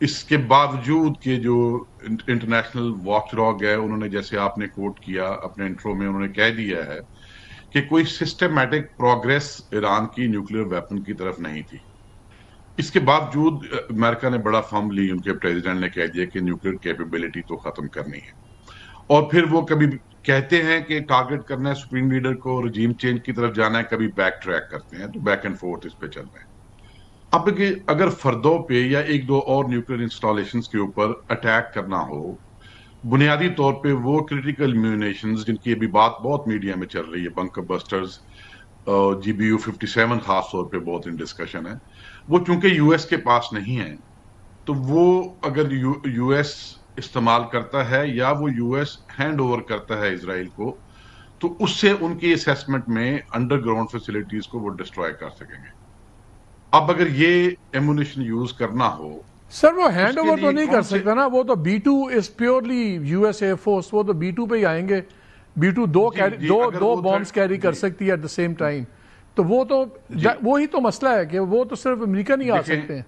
اس کے باوجود کہ جو انٹرنیشنل واچ ڈاگ ہے, انہوں نے جیسے آپ نے کوٹ کیا اپنے انٹرو میں, انہوں نے کہہ دیا ہے کہ کوئی سسٹمیٹک پروگریس ایران کی نیوکلیئر ویپن کی طرف نہیں تھی. اس کے باوجود امریکہ نے بڑا فرملی, ان کے پریزیڈنٹ نے کہہ دیا کہ نیوکلیئر کیپیبلٹی تو ختم کرنی ہے. اور پھر وہ کبھی کہتے ہیں کہ ٹارگٹ کرنا ہے سپریم لیڈر کو, رجیم چینج کی طرف جانا ہے, کبھی بیک ٹریک کرتے ہیں, تو بیک اینڈ فورتھ اس پہ چل رہے ہیں. اب اگر فردوں پہ یا 1-2 اور نیوکلیئر انسٹالیشنز کے اوپر اٹیک کرنا ہو, بنیادی طور پہ وہ کریٹیکل میونیشنز جن کی ابھی بات بہت میڈیا میں چل رہی ہے, بنکر بسٹرز, GBU-57 خاص طور پہ بہت ان ڈسکشن ہے, وہ چونکہ یو ایس کے پاس نہیں ہیں, تو وہ اگر یو ایس استعمال کرتا ہے یا وہ یو ایس ہینڈ اوور کرتا ہے اسرائیل کو, تو اس سے ان کی اسیسمنٹ میں انڈر گراؤنڈ فیسلٹیز کو وہ ڈسٹروائے کر سکیں گے. اب اگر یہ ایمونیشن یوز کرنا ہو, سر وہ ہینڈ اوور تو نہیں کر سکتا نا, وہ تو B-2 is purely U S air force, وہ تو B-2 پہ ہی آئیں گے. B-2 دو بامبس کیری کر سکتی ہے ایٹ دا سیم ٹائم, تو وہ تو وہی تو مسئلہ ہے کہ وہ تو صرف امریکہ نہیں آ سکتے ہیں.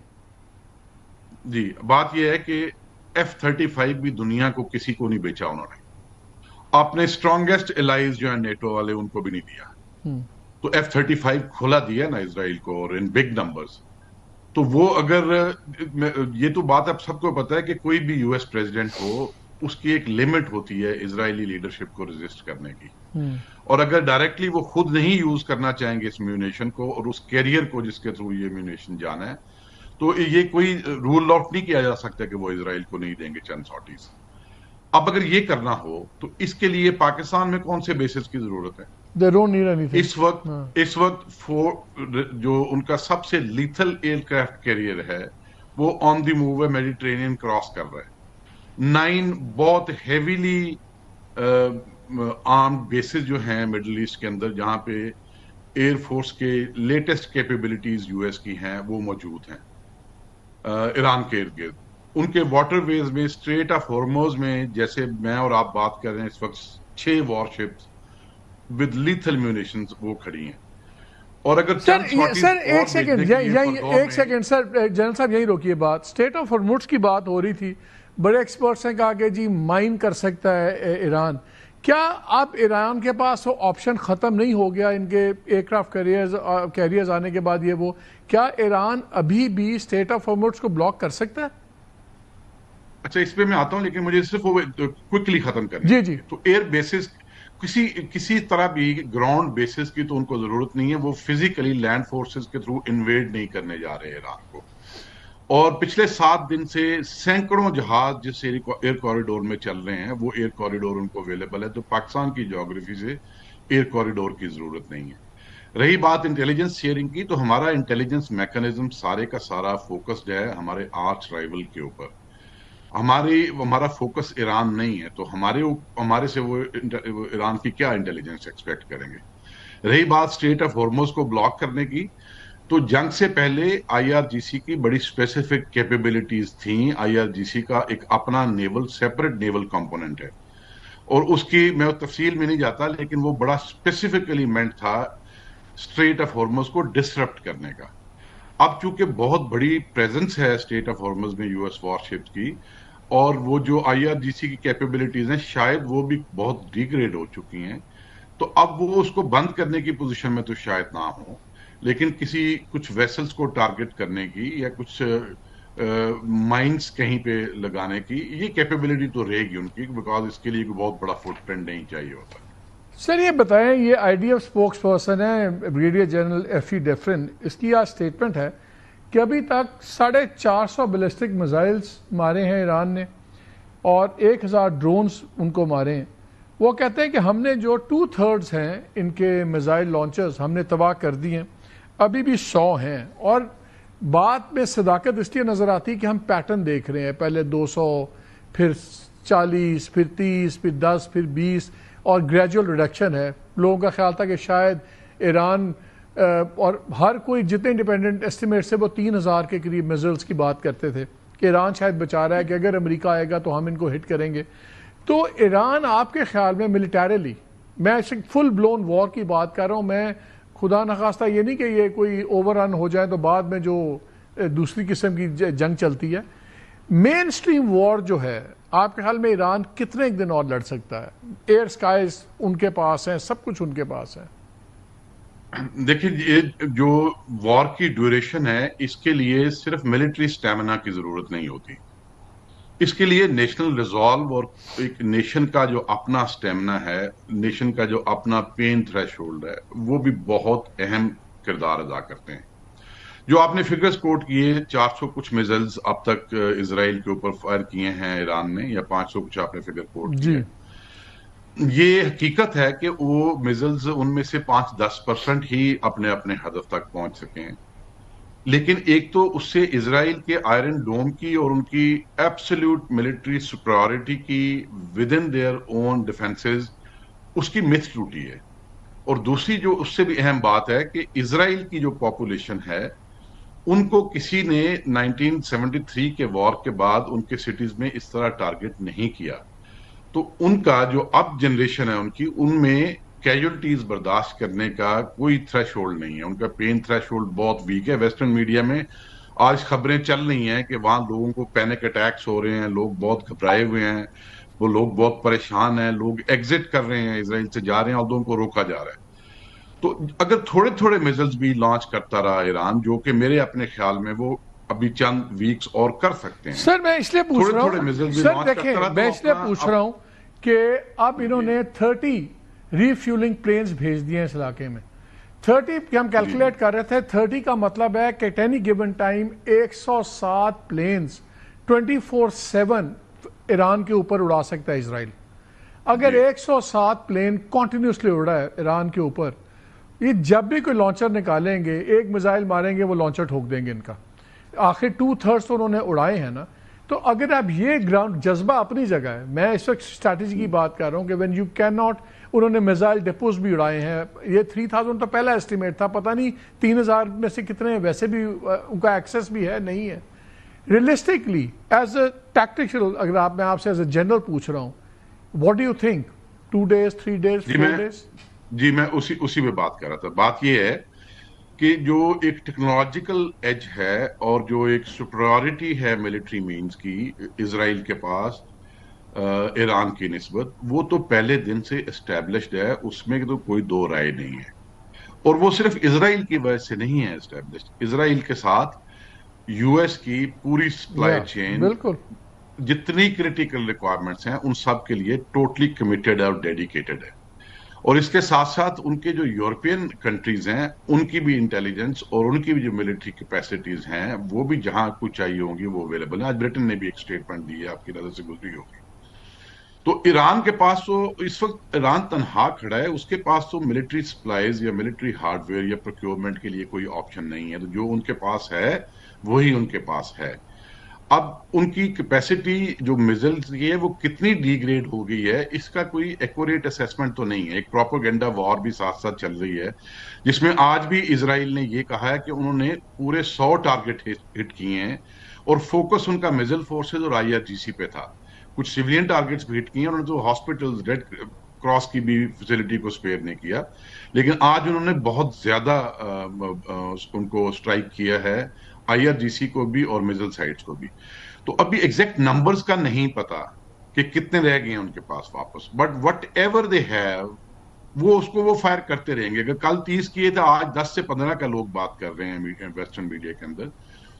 جی, بات یہ ہے کہ F-35 بھی دنیا کو کسی کو نہیں بیچا انہوں نے, اپنے اسٹرانگیسٹ الائز جو ہیں نیٹو والے ان کو بھی نہیں دیا. تو F-35 کھلا دیا نا اسرائیل کو, اور ان بگ نمبرز. تو وہ اگر یہ تو بات اب سب کو پتا ہے کہ کوئی بھی یو ایس پریزیڈنٹ ہو, اس کی ایک لمٹ ہوتی ہے اسرائیلی لیڈرشپ کو ریزسٹ کرنے کی. اور اگر ڈائریکٹلی وہ خود نہیں یوز کرنا چاہیں گے اس میونیشن کو, اور اس کیریئر کو جس کے تھرو یہ میونیشن جانا ہے, تو یہ کوئی رول آؤٹ نہیں کیا جا سکتا کہ وہ اسرائیل کو نہیں دیں گے چند ساٹیز. اب اگر یہ کرنا ہو تو اس کے لیے پاکستان میں کون سے بیسز کی ضرورت ہے؟ اس وقت جو ان کا سب سے لیتھل ایئر کرافٹ کیریئر ہے وہ آن دی موو ہے, میڈیٹرینین کراس کر رہا ہے. 9 بہت ہیویلی آرمڈ بیسز جو ہیں مڈل ایسٹ کے اندر, جہاں پہ ایئر فورس کے لیٹسٹ کیپیبلٹیز یو ایس کی ہیں, وہ موجود ہیں ایران کے ارد گرد. ان کے واٹر ویز میں اسٹریٹ آف ہارموز میں جیسے میں اور آپ بات کر رہے ہیں اس وقت 6 وار شپس ود لیتھل میونیشنز وہ کھڑی ہیں. اور اگر سر ایک سیکنڈ سر جنرل صاحب یہی روکیے بات. اسٹیٹ آف ہارموز کی بات ہو رہی تھی, بڑے ایکسپرٹس نے کہا کہ جی مائن کر سکتا ہے ایران. کیا اب ایران کے پاس وہ آپشن ختم نہیں ہو گیا ان کے ایئر کرافٹ کیریئرز آنے کے بعد؟ یہ وہ کیا ایران ابھی بھی اسٹیٹ آف ہارموز کو بلاک کر سکتا ہے؟ اچھا اس پہ میں آتا ہوں, لیکن مجھے صرف وہ کوئکلی ختم کرنا. جی جی. تو ایئر بیسز کسی طرح بھی گراؤنڈ بیسز کی تو ان کو ضرورت نہیں ہے. وہ فزیکلی لینڈ فورسز کے تھرو انویڈ نہیں کرنے جا رہے ایران کو. اور پچھلے 7 دن سے سینکڑوں جہاز جس ایئر کوریڈور میں چل رہے ہیں وہ ایئر کوریڈور ان کو اویلیبل ہے. تو پاکستان کی جیوگرافی سے ایئر کوریڈور کی ضرورت نہیں ہے. رہی بات انٹیلیجنس شیئرنگ کی, تو ہمارا انٹیلیجنس میکانزم سارے کا سارا فوکسڈ ہے ہمارے آرچ رائیول کے اوپر. ہمارا فوکس ایران نہیں ہے, تو ہمارے سے وہ ایران کی کیا انٹیلیجنس ایکسپیکٹ کریں گے. رہی بات اسٹریٹ آف ہارموز کو بلاک کرنے کی, تو جنگ سے پہلے آئی آر جی سی کی بڑی اسپیسیفک کیپیبلٹیز تھیں. آئی آر جی سی کا ایک اپنا سیپریٹ نیول کمپوننٹ ہے, اور اس کی میں تفصیل میں نہیں جاتا, لیکن وہ بڑا اسپیسیفک ایلیمنٹ تھا اسٹریٹ آف ہارموز کو ڈسرپٹ کرنے کا. اب چونکہ بہت بڑی پریزنس ہے اسٹریٹ آف ہارموز میں یو ایس وار شپس کی, اور وہ جو آئی آر جی سی کی کیپیبلٹیز ہیں شاید وہ بھی بہت ڈیگریڈ ہو چکی ہیں, تو اب وہ اس کو بند کرنے کی پوزیشن میں تو شاید نہ ہو, لیکن کچھ ویسلز کو ٹارگٹ کرنے کی یا کچھ مائنز کہیں پہ لگانے کی یہ کیپیبلٹی تو رہے گی ان کی, بیکاز اس کے لیے کوئی بہت بڑا فٹ پرنٹ نہیں چاہیے ہوتا. سر یہ بتائیں, یہ I D F spokesperson ہے brigadier general Effie Defrin, اس کی آج اسٹیٹمنٹ ہے کہ ابھی تک 450 بیلسٹک میزائلز مارے ہیں ایران نے اور 1000 ڈرونز ان کو مارے ہیں. وہ کہتے ہیں کہ ہم نے جو 2/3 ہیں ان کے میزائل لانچرز ہم نے تباہ کر دی ہیں, ابھی بھی 100 ہیں. اور بات میں صداقت اس لیے نظر آتی ہے کہ ہم پیٹرن دیکھ رہے ہیں, پہلے 200 پھر 40 پھر 30 پھر 10 پھر 20 اور گریجول ریڈکشن ہے. لوگوں کا خیال تھا کہ شاید ایران اور ہر کوئی جتنے انڈیپینڈنٹ ایسٹیمیٹ سے وہ 3000 کے قریب میزائلز کی بات کرتے تھے کہ ایران شاید بچا رہا ہے کہ اگر امریکہ آئے گا تو ہم ان کو ہٹ کریں گے. تو ایران آپ کے خیال میں ملیٹریلی, میں فل بلون وار کی بات کر رہا ہوں, میں خدا نخواستہ یہ نہیں کہ یہ کوئی اوور رن ہو جائے تو بعد میں جو دوسری قسم کی جنگ چلتی ہے, مین سٹریم وار جو ہے آپ کے خیال میں ایران کتنے دن اور لڑ سکتا ہے؟ ایئر سکائز ان کے پاس ہیں, سب کچھ ان کے پاس ہے. دیکھیں یہ جو وار کی ڈیوریشن ہے اس کے لیے صرف ملٹری سٹیمنا کی ضرورت نہیں ہوتی, اس کے لیے نیشنل ریزالو اور ایک نیشن کا جو اپنا سٹیمنا ہے, نیشن کا جو اپنا پین تھریش ہولڈ ہے, وہ بھی بہت اہم کردار ادا کرتے ہیں. جو آپ نے فگرز کوٹ کیے 400 کچھ میزائلز اب تک اسرائیل کے اوپر فائر کیے ہیں ایران نے, یا 500 کچھ آپ نے فگر کوٹ کیے, یہ حقیقت ہے کہ وہ میزائلز ان میں سے 5-10% ہی اپنے ہدف تک پہنچ سکے ہیں. لیکن ایک تو اس سے اسرائیل کے آئرن ڈوم کی اور ان کی ایبسلیوٹ ملٹری سپریورٹی کی ود ان دیئر اون ڈیفنسز اس کی متھ ٹوٹی ہے. اور دوسری جو اس سے بھی اہم بات ہے کہ اسرائیل کی جو پاپولیشن ہے ان کو کسی نے 1973 کے وار کے بعد ان کے سٹیز میں اس طرح ٹارگٹ نہیں کیا. تو ان کا جو اب جنریشن ہے ان کی, ان میں کیجولٹیز برداشت کرنے کا کوئی تھریش ہولڈ نہیں ہے, ان کا پین تھریش ہولڈ بہت ویک ہے. ویسٹرن میڈیا میں آج خبریں چل رہی ہیں کہ وہاں لوگوں کو پینک اٹیکس ہو رہے ہیں, لوگ بہت گھبرائے ہوئے ہیں, وہ لوگ بہت پریشان ہیں, لوگ ایگزٹ کر رہے ہیں, اسرائیل سے جا رہے ہیں اور لوگوں کو روکا جا رہا ہے. تو اگر تھوڑے تھوڑے میزائلز بھی لانچ کرتا رہا ایران, جو کہ میرے اپنے خیال میں وہ ابھی چند ویکس اور کر سکتے ہیں. سر میں اس لیے پوچھ رہا ہوں, سر دیکھیں میں اس لیے پوچھ رہا ہوں کہ اب انہوں نے 30 ری فیولنگ پلینز بھیج دیے ہیں اس علاقے میں. 30 کہ ہم کیلکولیٹ کر رہے تھے, 30 کا مطلب ہے کہ tiny given time 107 planes 24/7 Iran کے اوپر اڑا سکتا ہے اسرائیل. اگر 107 پلین کنٹینیوسلی اڑا ہے ایران کے اوپر, یہ جب بھی کوئی لانچر نکالیں گے, ایک میزائل ماریں گے وہ لانچر ٹھوک دیں گے ان کا. آخر 2/3 تو انہوں نے اڑائے ہیں نا. تو اگر اب یہ گراؤنڈ جذبہ اپنی جگہ ہے, میں اس وقت اسٹریٹجی کی بات کر رہا ہوں کہ وین یو کین ناٹ, انہوں نے میزائل ڈیپوز بھی اڑائے ہیں. یہ 3000 تو پہلا ایسٹیمیٹ تھا, پتہ نہیں 3000 میں سے کتنے ویسے بھی ان کا ایکسس بھی ہے نہیں ہے. ریئلسٹکلی ایز اے ٹیکٹیکل اگر میں آپ سے ایز اے جنرل پوچھ رہا ہوں, what do you think 2 days 3 days 4 days؟ جی میں اسی پہ بات کر رہا تھا. بات یہ ہے کہ جو ایک ٹیکنالوجیکل ایج ہے اور جو ایک سپریورٹی ہے ملٹری مینز کی اسرائیل کے پاس ایران کی نسبت, وہ تو پہلے دن سے اسٹیبلشڈ ہے, اس میں تو کوئی دو رائے نہیں ہے. اور وہ صرف اسرائیل کی وجہ سے نہیں ہے اسٹیبلشڈ, اسرائیل کے ساتھ یو ایس کی پوری سپلائی چین, بالکل جتنی کریٹیکل ریکوائرمنٹس ہیں ان سب کے لیے ٹوٹلی کمیٹڈ اور ڈیڈیکیٹڈ ہے. اور اس کے ساتھ ساتھ ان کے جو یورپین کنٹریز ہیں ان کی بھی انٹیلیجنس اور ان کی بھی جو ملٹری کیپیسٹیز ہیں وہ بھی جہاں کچھ چاہیے ہوں گی وہ اویلیبل ہیں. آج برٹن نے بھی ایک اسٹیٹمنٹ دی ہے, آپ کی نظر سے گزری ہوگی. تو ایران کے پاس تو اس وقت ایران تنہا کھڑا ہے, اس کے پاس تو ملٹری سپلائیز یا ملٹری ہارڈ ویئر یا پروکیورمنٹ کے لیے کوئی آپشن نہیں ہے. تو جو ان کے پاس ہے وہی ان کے پاس ہے. اب ان کی کیپیسٹی جو میزائلز کی ہے وہ کتنی ڈی گریڈ ہو گئی ہے اس کا کوئی ایکوریٹ اسیسمنٹ تو نہیں ہے. ایک پروپیگنڈا وار بھی ساتھ ساتھ چل رہی ہے جس میں آج بھی اسرائیل نے یہ کہا ہے کہ انہوں نے پورے 100 ٹارگٹ ہٹ کیے ہیں اور فوکس ان کا میزائل فورسز اور IRGC پہ تھا. کچھ سیولین ٹارگٹس بھی ہٹ کیے ہیں, انہوں نے تو ہاسپٹل ریڈ کراس کی بھی فیسلٹی کو اسپیئر نہیں کیا, لیکن آج انہوں نے بہت زیادہ ان کو اسٹرائک کیا ہے IRGC کو بھی اور میزائل سائٹس کو بھی. تو ابھی ایگزیکٹ نمبرز کا نہیں پتا کہ کتنے رہ گئے ہیں ان کے پاس واپس, but what ever they have وہ اس کو وہ فائر کرتے رہیں گے. اگر کل 30 کیے تھے, آج 10 سے 15 کا لوگ بات کر رہے ہیں ویسٹرن میڈیا کے اندر,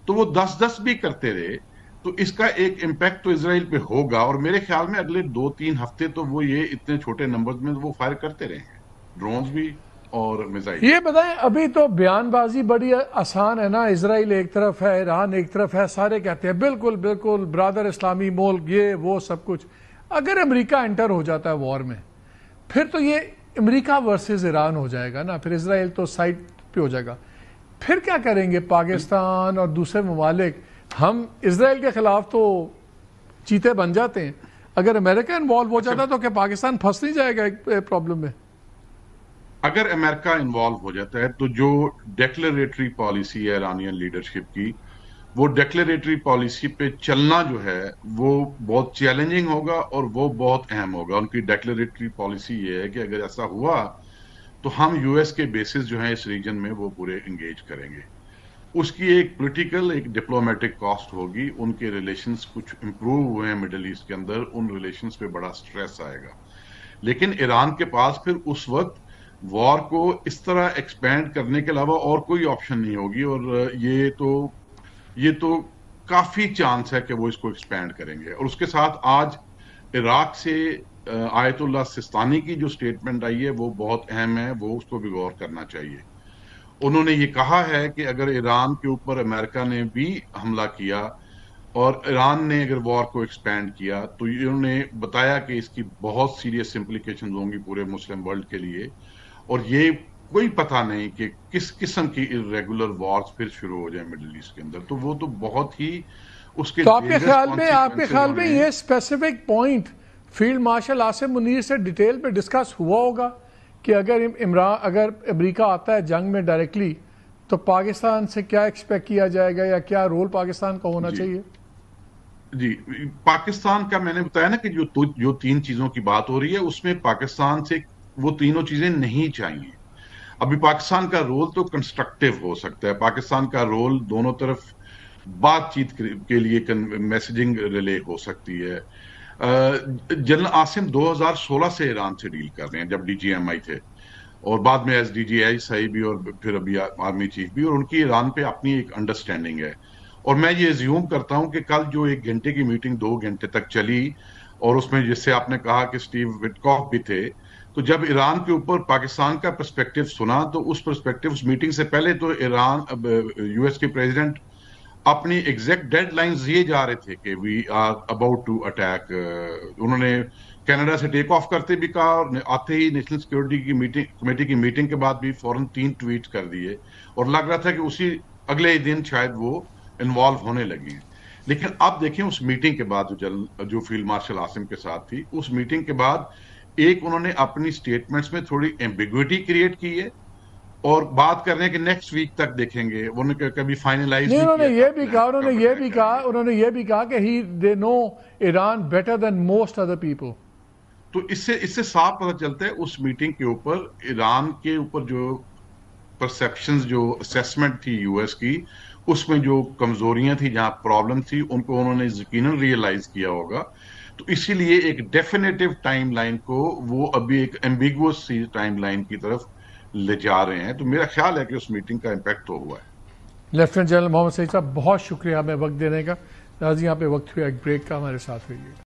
تو وہ 10 بھی کرتے رہے تو اس کا ایک امپیکٹ تو اسرائیل پہ ہوگا. اور میرے خیال میں اگلے 2-3 ہفتے تو وہ یہ اتنے چھوٹے نمبرز میں وہ فائر کرتے رہیں گے, ڈرونز بھی اور میزائل. یہ بتائیں, ابھی تو بیان بازی بڑی آسان ہے نا, اسرائیل ایک طرف ہے, ایران ایک طرف ہے, سارے کہتے ہیں بالکل بالکل برادر اسلامی ملک یہ وہ سب کچھ. اگر امریکہ انٹر ہو جاتا ہے وار میں, پھر تو یہ امریکہ ورسز ایران ہو جائے گا نا, پھر اسرائیل تو سائڈ پہ ہو جائے گا. پھر کیا کریں گے پاکستان اور دوسرے ممالک؟ ہم اسرائیل کے خلاف تو چیتے بن جاتے ہیں, اگر امریکہ انوالو ہو جاتا تو کیا پاکستان پھنس نہیں جائے گا ایک پرابلم میں؟ اگر امریکہ انوالو ہو جاتا ہے تو جو ڈیکلیریٹری پالیسی ہے ایرانین لیڈرشپ کی, وہ ڈیکلیریٹری پالیسی پہ چلنا جو ہے وہ بہت چیلنجنگ ہوگا اور وہ بہت اہم ہوگا. ان کی ڈیکلیریٹری پالیسی یہ ہے کہ اگر ایسا ہوا تو ہم یو ایس کے بیسز جو ہیں اس ریجن میں وہ پورے انگیج کریں گے. اس کی ایک پولیٹیکل ایک ڈپلومیٹک کاسٹ ہوگی. ان کے ریلیشنز کچھ امپروو ہوئے ہیں مڈل ایسٹ کے اندر, ان ریلیشنز پہ بڑا سٹریس آئے گا. لیکن ایران کے پاس پھر اس وقت وار کو اس طرح ایکسپینڈ کرنے کے علاوہ اور کوئی آپشن نہیں ہوگی, اور یہ تو کافی چانس ہے کہ وہ اس کو ایکسپینڈ کریں گے. اور اس کے ساتھ آج عراق سے آیت اللہ سستانی کی جو سٹیٹمنٹ آئی ہے وہ بہت اہم ہے, وہ اس کو بھی غور کرنا چاہیے. انہوں نے یہ کہا ہے کہ اگر ایران کے اوپر امریکہ نے بھی حملہ کیا اور ایران نے اگر وار کو ایکسپینڈ کیا تو انہوں نے بتایا کہ اس کی بہت سیریس امپلیکیشنز ہوں گی پورے مسلم ورلڈ کے لیے, اور یہ کوئی پتہ نہیں کہ کس قسم کی ریگولر وارز پھر شروع ہو جائیں مڈل ایسٹ کے اندر. تو وہ تو بہت ہی اس کے, تو آپ کے خیال میں یہ specific point field marshal Asim Munir سے ڈیٹیل پہ ڈسکس ہوا ہوگا کہ اگر امریکہ آتا ہے جنگ میں ڈائریکٹلی تو پاکستان سے کیا ایکسپیکٹ کیا جائے گا یا کیا رول پاکستان کا ہونا چاہیے؟ جی, پاکستان کا میں نے بتایا نا کہ جو 3 چیزوں کی بات ہو رہی ہے اس میں پاکستان سے وہ تینوں چیزیں نہیں چاہیے. ابھی پاکستان کا رول تو کنسٹرکٹیو ہو سکتا ہے, پاکستان کا رول دونوں طرف بات چیت کے لیے میسیجنگ ریلے ہو سکتی ہے. جنرل عاصم 2016 سے ایران سے ڈیل کر رہے ہیں جب DGMI تھے, اور بعد میں DGI صحیح بھی اور پھر ابھی آرمی چیف بھی, اور ان کی ایران پہ اپنی ایک انڈرسٹینڈنگ ہے. اور میں یہ زیوم کرتا ہوں کہ کل جو 1 گھنٹے کی میٹنگ 2 گھنٹے تک چلی اور اس میں جس سے آپ نے کہا کہ اسٹیو وٹکاف بھی تھے, تو جب ایران کے اوپر پاکستان کا پرسپیکٹو سنا تو اس پرسپیکٹو اس میٹنگ سے پہلے تو یو ایس کے پریزیڈنٹ اپنی ایگزیکٹ ڈیڈ لائنز یہ جا رہے تھے کہ we are about to attack. انہوں نے کینیڈا سے ٹیک آف کرتے بھی کہا, اور آتے ہی نیشنل سیکورٹی کی کمیٹی کی میٹنگ کے بعد بھی فوراً 3 ٹویٹ کر دیے, اور لگ رہا تھا کہ اسی اگلے ہی دن شاید وہ انوالو ہونے لگے ہیں. لیکن اب دیکھیں اس میٹنگ کے بعد جو فیلڈ مارشل عاصم کے ساتھ تھی, اس میٹنگ کے بعد ایک انہوں نے اپنی سٹیٹمنٹس میں تھوڑی ایمبیگوٹی کریٹ کی ہے, اور بات کر رہے ہیں کہ نیکسٹ ویک تک دیکھیں گے. انہوں نے کبھی فائنلائز نہیں، انہوں نے یہ بھی کہا انہوں نے یہ بھی کہا کہ they know Iran better than most other people. تو اس سے صاف پتہ چلتا ہے اس میٹنگ کے اوپر ایران کے اوپر جو پرسیپشنز، جو اسیسمنٹ تھی یو ایس کی، اس میں جو کمزوریاں تھیں، جہاں پرابلم تھی، ان کو انہوں نے یقیناً ریئلائز کیا ہوگا. تو اسی لیے ایک ڈیفینیٹو ٹائم لائن کو وہ ابھی ایک ایمبیگوس سی ٹائم لائن کی طرف لے جا رہے ہیں. تو میرا خیال ہے کہ اس میٹنگ کا امپیکٹ تو ہوا ہے. لیفٹیننٹ جنرل محمد سعید صاحب، بہت شکریہ ہمیں وقت دینے کا. ناظرین، یہاں پہ وقت ہوا ایک بریک کا، ہمارے ساتھ رہیے.